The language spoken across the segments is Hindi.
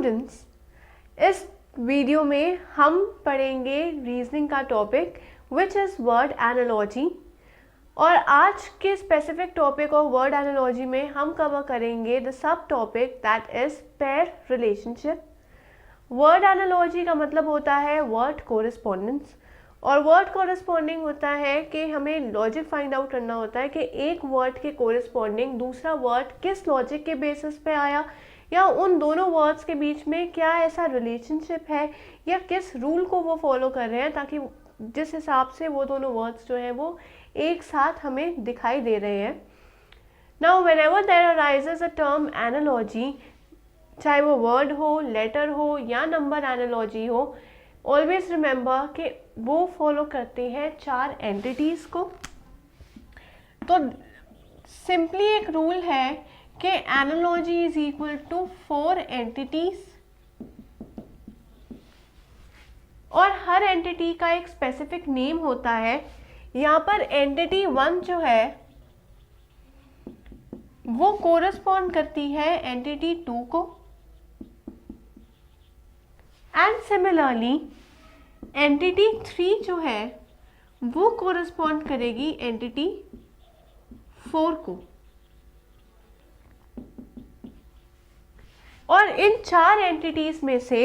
स्टूडेंट्स, इस वीडियो में हम पढ़ेंगे रीजनिंग का topic which is word analogy. और आज के specific topic of word analogy में हम कवर करेंगे the sub topic that is pair relationship. Word analogy का मतलब होता है वर्ड कोरिस्पोंडेंस, और वर्ड कोरिस्पोंडिंग होता है कि हमें लॉजिक फाइंड आउट करना होता है कि एक वर्ड के कोरिस्पोंडिंग दूसरा वर्ड किस लॉजिक के बेसिस पे आया, या उन दोनों वर्ड्स के बीच में क्या ऐसा रिलेशनशिप है, या किस रूल को वो फॉलो कर रहे हैं ताकि जिस हिसाब से वो दोनों वर्ड्स जो हैं वो एक साथ हमें दिखाई दे रहे हैं। Now whenever there arises a term analogy, चाहे वो वर्ड हो, लेटर हो या नंबर एनालॉजी हो, ऑलवेज रिमेंबर कि वो फॉलो करते हैं 4 एंटिटीज़ को। तो सिंपली एक रूल है कि analogy is equal to 4 entities, और हर एंटिटी का एक स्पेसिफिक नेम होता है। यहाँ पर एंटिटी 1 जो है वो कोरस्पॉन्ड करती है एंटिटी 2 को, एंड सिमिलरली एंटिटी 3 जो है वो कोरस्पॉन्ड करेगी एंटिटी 4 को। और इन 4 एंटिटीज में से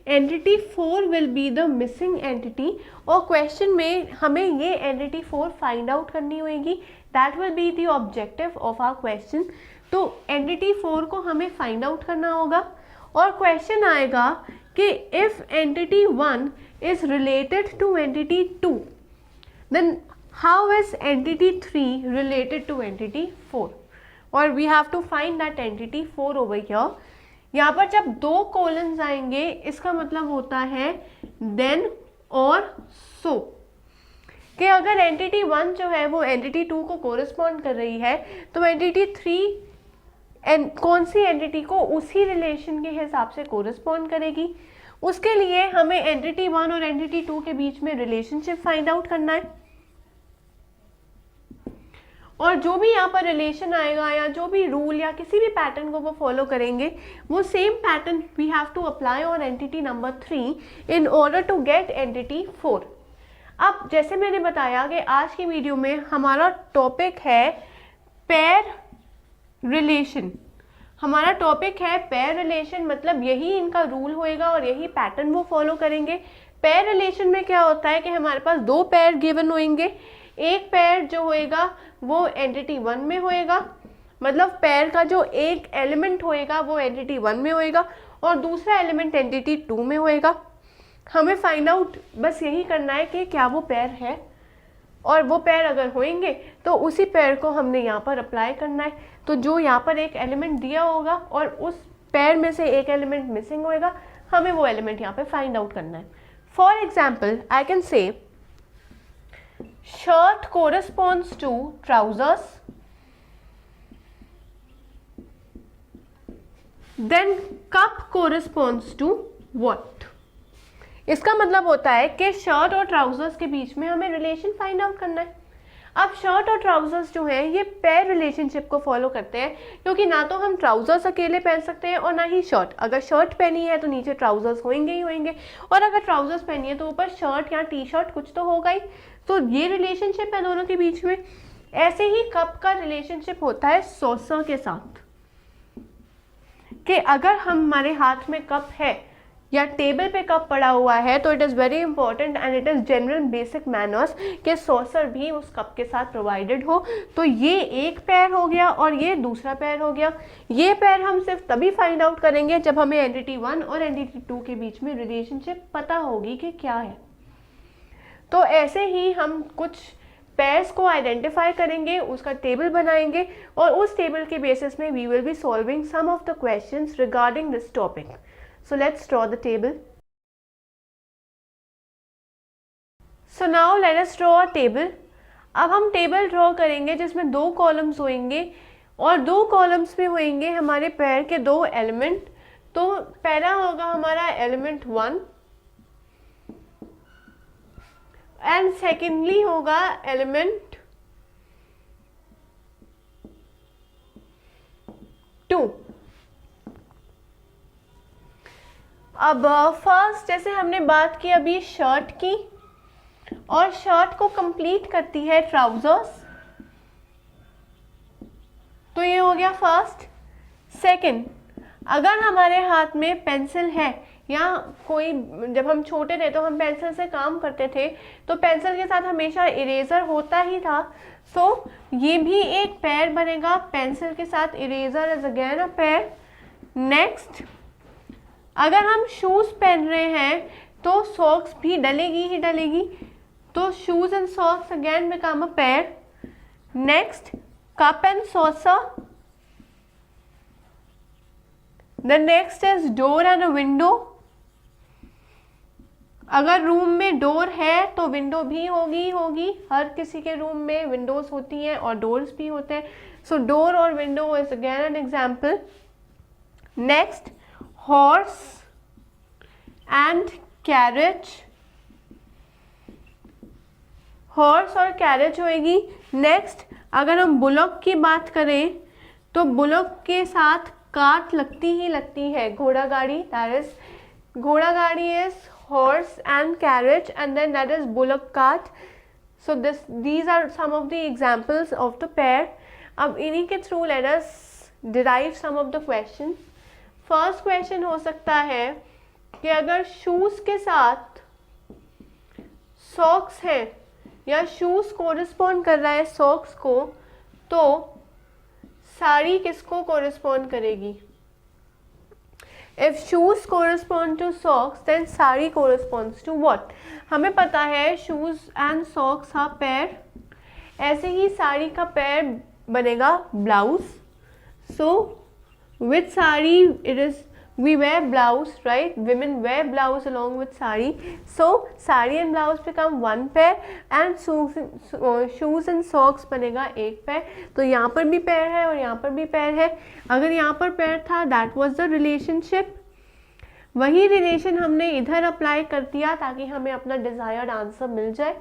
entity 4 will be the missing entity, और क्वेश्चन में हमें ये एंटिटी 4 फाइंड आउट करनी होगी। That will be the objective of our question. तो एंटिटी 4 को हमें फाइंड आउट करना होगा, और क्वेश्चन आएगा कि if entity 1 is related to entity 2, then how is entity 3 related to entity 4? or we have to find that entity 4 over here. यहाँ पर जब 2 कॉलम्स आएंगे इसका मतलब होता है then और so, कि अगर एंटिटी 1 जो है वो एंटिटी 2 को कोरिस्पॉन्ड कर रही है तो एंटिटी 3 कौन सी एंटिटी को उसी रिलेशन के हिसाब से कोरिस्पॉन्ड करेगी। उसके लिए हमें एंटिटी 1 और एंटिटी 2 के बीच में रिलेशनशिप फाइंड आउट करना है, और जो भी यहाँ पर रिलेशन आएगा या जो भी रूल या किसी भी पैटर्न को वो फॉलो करेंगे वो same pattern we have to apply on entity number 3 in order to get entity 4। अब जैसे मैंने बताया कि आज की वीडियो में हमारा टॉपिक है पेयर रिलेशन। हमारा टॉपिक है पेयर रिलेशन, मतलब यही इनका रूल होएगा और यही पैटर्न वो फॉलो करेंगे। पेयर रिलेशन में क्या होता है कि हमारे पास 2 पेयर गिवन होंगे। एक पेयर जो होएगा वो एंटिटी 1 में होएगा, मतलब पेयर का जो एक एलिमेंट होएगा वो एंटिटी 1 में होएगा और दूसरा एलिमेंट एंटिटी 2 में होएगा। हमें फाइंड आउट बस यही करना है कि क्या वो पेयर है, और वो पेयर अगर होंगे तो उसी पेयर को हमने यहाँ पर अप्लाई करना है। तो जो यहाँ पर एक एलिमेंट दिया होगा और उस पेयर में से एक एलिमेंट मिसिंग होएगा, हमें वो एलिमेंट यहाँ पे फाइंड आउट करना है। For example I can say shirt corresponds to trousers, then cup corresponds to what. इसका मतलब होता है कि शर्ट और ट्राउजर्स के बीच में हमें रिलेशन फाइंड आउट करना है। अब शर्ट और ट्राउजर्स जो हैं ये पेयर रिलेशनशिप को फॉलो करते हैं, क्योंकि ना तो हम ट्राउजर्स अकेले पहन सकते हैं और ना ही शर्ट। अगर शर्ट पहनी है तो नीचे ट्राउजर्स होंगे ही होंगे, और अगर ट्राउजर्स पहनी है तो ऊपर शर्ट या टी शर्ट कुछ तो होगा ही। तो ये रिलेशनशिप है दोनों के बीच में। ऐसे ही कप का रिलेशनशिप होता है सॉसर के साथ, कि अगर हमारे हाथ में कप है या टेबल पे कप पड़ा हुआ है तो it is very important and it is general basic manners कि सॉसर भी उस कप के साथ प्रोवाइडेड हो। तो ये एक पेयर हो गया और ये दूसरा पेयर हो गया। ये पेयर हम सिर्फ तभी फाइंड आउट करेंगे जब हमें एंटिटी 1 और एंटिटी 2 के बीच में रिलेशनशिप पता होगी कि क्या है। तो ऐसे ही हम कुछ पेयर्स को आइडेंटिफाई करेंगे, उसका टेबल बनाएंगे, और उस टेबल के बेसिस में we will be solving some of the questions regarding this topic. So let's draw the table. So now let us draw a table. अब हम टेबल ड्रॉ करेंगे जिसमें 2 कॉलम्स होंगे, और 2 कॉलम्स में होंगे हमारे पेयर के 2 एलिमेंट। तो पहला होगा हमारा एलिमेंट 1 एंड सेकेंडली होगा एलिमेंट 2। अब फर्स्ट जैसे हमने बात की अभी शर्ट की, और शर्ट को कंप्लीट करती है ट्राउजर्स, तो ये हो गया फर्स्ट। सेकंड, अगर हमारे हाथ में पेंसिल है या कोई, जब हम छोटे थे तो हम पेंसिल से काम करते थे, तो पेंसिल के साथ हमेशा इरेजर होता ही था, सो ये भी एक पेयर बनेगा, पेंसिल के साथ eraser is again a pair. Next, अगर हम शूज पहन रहे हैं तो सॉक्स भी डलेगी ही डलेगी, तो shoes and socks again become a pair. Next, cup and saucer. The next is door and a window. अगर रूम में डोर है तो विंडो भी होगी, हर किसी के रूम में विंडोज होती हैं और डोर्स भी होते हैं, सो डोर और window is again an example. Next, horse and carriage. Horse और कैरेज होएगी। नेक्स्ट, अगर हम बुलॉक की बात करें तो बुलॉक के साथ कार्ट लगती ही लगती है, घोड़ा गाड़ी, दैट इज घोड़ा गाड़ी is horse and carriage, and then that is bullock cart. So these are some of the examples of the pair. अब इन्हीं के through let us derive some of the question. First question हो सकता है कि अगर शूज के साथ सॉक्स है या शूज कोरिस्पॉन्ड कर रहा है सॉक्स को, तो साड़ी किसको कोरिस्पॉन्ड करेगी? If shoes correspond to socks then sari corresponds to what? हमें पता है shoes and socks are pair, ऐसे ही साड़ी का पेयर बनेगा blouse. So with sari it is we wear blouse, right? Women wear blouse along with sari, so sari and blouse become one pair and shoes and socks बनेगा एक pair। तो यहाँ पर भी pair है और यहाँ पर भी pair है। अगर यहाँ पर pair था that was the relationship, वही रिलेशन हमने इधर अप्लाई कर दिया ताकि हमें अपना डिजायर्ड आंसर मिल जाए।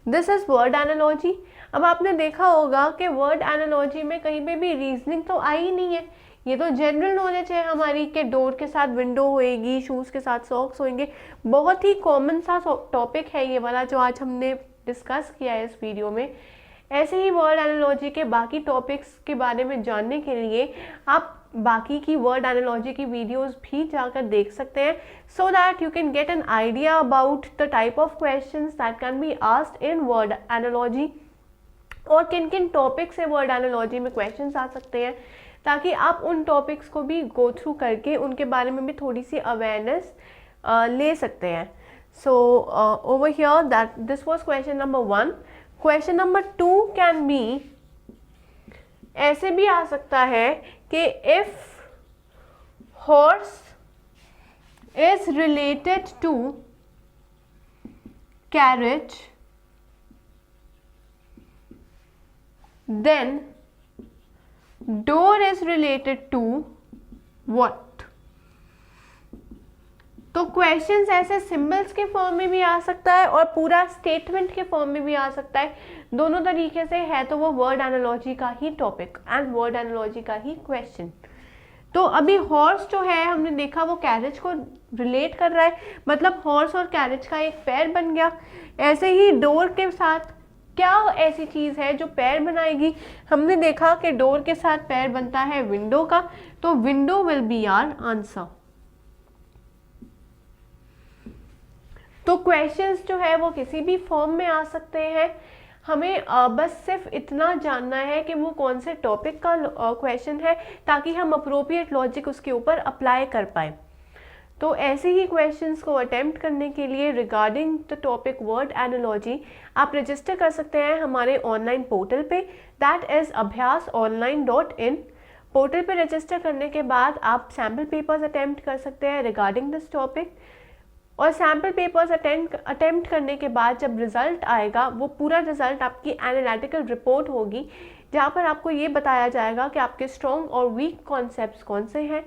This is word analogy. अब आपने देखा होगा कि वर्ड एनालॉजी में कहीं पे भी रीजनिंग तो आई ही नहीं है, ये तो जनरल नॉलेज है हमारी कि डोर के साथ विंडो होएगी, शूज़ के साथ सॉक्स होंगे। बहुत ही कॉमन सा टॉपिक है ये वाला जो आज हमने डिस्कस किया है इस वीडियो में। ऐसे ही वर्ड एनालॉजी के बाकी टॉपिक्स के बारे में जानने के लिए आप बाकी की वर्ड एनालॉजी की वीडियोस भी जाकर देख सकते हैं, so that you can get an idea about the type of questions that can be asked in word analogy, और किन किन टॉपिक से वर्ड एनालॉजी में क्वेश्चंस आ सकते हैं, ताकि आप उन टॉपिक्स को भी गो थ्रू करके उनके बारे में भी थोड़ी सी अवेयरनेस ले सकते हैं। So over here that this was question number 1। Question number 2 can be, ऐसे भी आ सकता है कि if horse is related to carriage then door is related to what? तो क्वेश्चंस ऐसे सिंबल्स के फॉर्म में भी आ सकता है और पूरा स्टेटमेंट के फॉर्म में भी आ सकता है। दोनों तरीके से है तो वो वर्ड एनालॉजी का ही टॉपिक एंड वर्ड एनालॉजी का ही क्वेश्चन। तो अभी हॉर्स जो है हमने देखा वो कैरेज को रिलेट कर रहा है, मतलब हॉर्स और कैरेज का एक पेयर बन गया। ऐसे ही डोर के साथ क्या ऐसी चीज़ है जो पैर बनाएगी? हमने देखा कि डोर के साथ पैर बनता है विंडो का, तो window will be our answer. तो क्वेश्चंस जो है वो किसी भी फॉर्म में आ सकते हैं, हमें बस सिर्फ इतना जानना है कि वो कौन से टॉपिक का क्वेश्चन है ताकि हम अप्रोप्रिएट लॉजिक उसके ऊपर अप्लाई कर पाए। तो ऐसे ही क्वेश्चंस को अटेम्प्ट करने के लिए regarding the topic word analogy आप रजिस्टर कर सकते हैं हमारे ऑनलाइन पोर्टल पे, दैट इज़ abhyasonline.in। पोर्टल पे रजिस्टर करने के बाद आप सैम्पल पेपर्स अटेम्प्ट कर सकते हैं रिगार्डिंग दिस टॉपिक, और सैम्पल पेपर्स अटेम्प्ट करने के बाद जब रिज़ल्ट आएगा वो पूरा रिज़ल्ट आपकी एनालिटिकल रिपोर्ट होगी, जहाँ पर आपको ये बताया जाएगा कि आपके स्ट्रॉन्ग और वीक कॉन्सेप्ट्स कौन से हैं।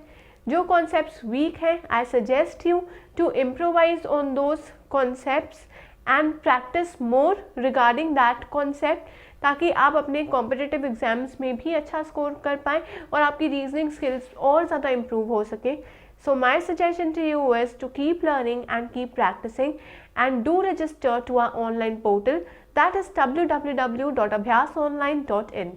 जो कॉन्सेप्ट्स वीक हैं, I suggest you to improvise on those concepts and practice more regarding that concept, ताकि आप अपने कॉम्पिटिटिव एग्जाम्स में भी अच्छा स्कोर कर पाएँ और आपकी रीजनिंग स्किल्स और ज़्यादा इम्प्रूव हो सके. So my suggestion to you is to keep learning and keep practicing, and do register to our online portal, that is www.abhyasonline.in.